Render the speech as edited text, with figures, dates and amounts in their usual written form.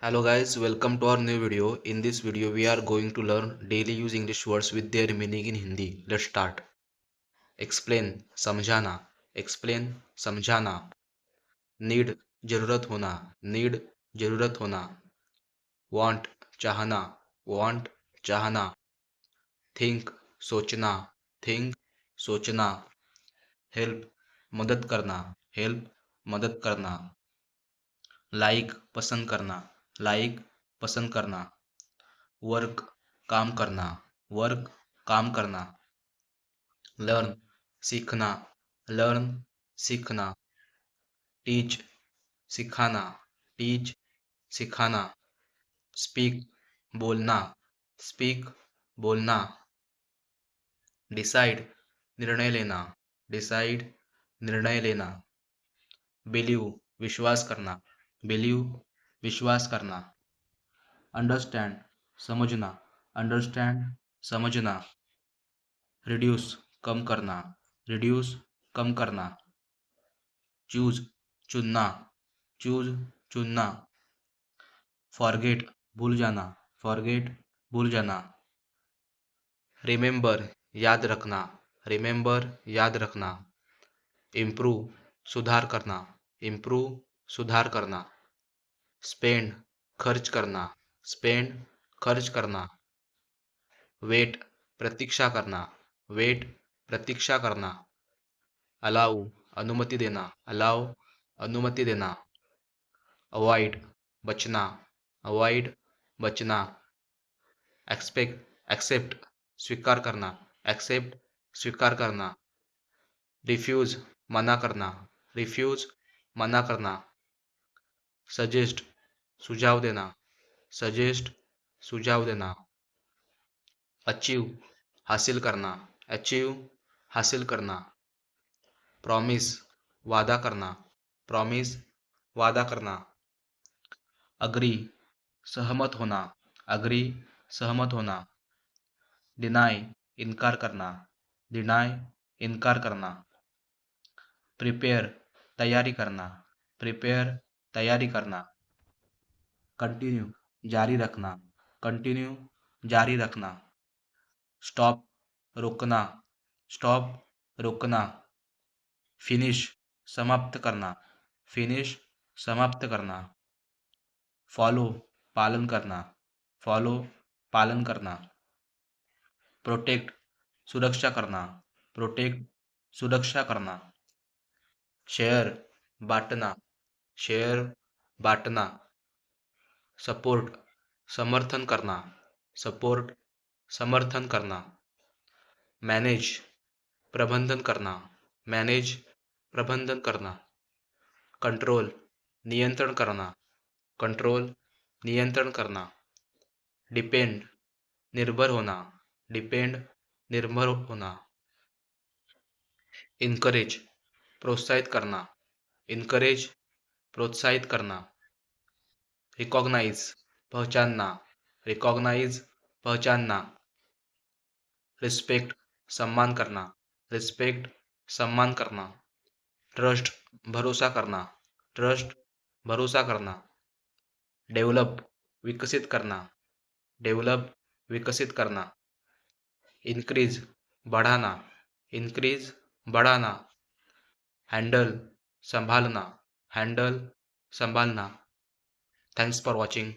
Hello guys, welcome to our new video. In this video, we are going to learn daily use English words with their meaning in Hindi. Let's start. Explain, समझाना. Explain, समझाना. Need, जरूरत होना. Need, जरूरत होना. Want, चाहना. Want, चाहना. Think, सोचना. Think, सोचना. Help, मदद करना. Help, मदद करना. Like, पसंद करना. Like, पसंद करना. वर्क, काम करना. वर्क, काम करना. लर्न, सीखना. लर्न, सीखना. टीच, सिखाना. टीच, सिखाना. स्पीक, बोलना. स्पीक, बोलना. डिसाइड, निर्णय लेना. डिसाइड, निर्णय लेना. बिलीव, विश्वास करना. बिलीव, विश्वास करना. अंडरस्टैंड, समझना. अंडरस्टैंड, समझना. रिड्यूस, कम करना. रिड्यूस, कम करना. चूज, चुनना. चूज, चुनना. फॉरगेट, भूल जाना. फॉरगेट, भूल जाना. रिमेंबर, याद रखना. रिमेंबर, याद रखना. इम्प्रूव, सुधार करना. इम्प्रूव, सुधार करना. स्पेंड, खर्च करना. स्पेंड, खर्च करना. वेट, प्रतीक्षा करना. वेट, प्रतीक्षा करना. अलाउ, अनुमति देना. अलाउ, अनुमति देना. अवॉइड, बचना. अवॉइड, बचना. एक्सेप्ट, स्वीकार करना. एक्सेप्ट, स्वीकार करना. रिफ्यूज, मना करना. रिफ्यूज, मना करना. सजेस्ट, सुझाव देना. सजेस्ट, सुझाव देना. अचीव, हासिल करना. अचीव, हासिल करना. प्रॉमिस, वादा करना. प्रॉमिस, वादा करना. अग्री, सहमत होना. अग्री, सहमत होना. डिनाय, इनकार करना. डिनाय, इनकार करना. प्रिपेयर, तैयारी करना. प्रिपेयर, तैयारी करना. कंटिन्यू, जारी रखना. कंटिन्यू, जारी रखना. स्टॉप, रोकना. स्टॉप, रोकना. फिनिश, समाप्त करना. फिनिश, समाप्त करना. फॉलो, पालन करना. फॉलो, पालन करना. प्रोटेक्ट, सुरक्षा करना. प्रोटेक्ट, सुरक्षा करना. शेयर, बांटना. शेयर, बांटना. सपोर्ट, समर्थन करना. सपोर्ट, समर्थन करना. मैनेज, प्रबंधन करना. मैनेज, प्रबंधन करना. कंट्रोल, नियंत्रण करना. कंट्रोल, नियंत्रण करना. डिपेंड, निर्भर होना. डिपेंड, निर्भर होना. इनकरेज, प्रोत्साहित करना. इनकरेज, प्रोत्साहित करना. रिकॉग्नाइज, पहचानना. रिकॉग्नाइज, पहचानना. रिस्पेक्ट, सम्मान करना. रिस्पेक्ट, सम्मान करना. ट्रस्ट, भरोसा करना. ट्रस्ट, भरोसा करना. डेव्हलप, विकसित करना. डेव्हलप, विकसित करना. इनक्रीज, बढ़ाना. इनक्रीज, बढ़ाना. हँडल, संभालना. हँडल, संभालना. Thanks for watching.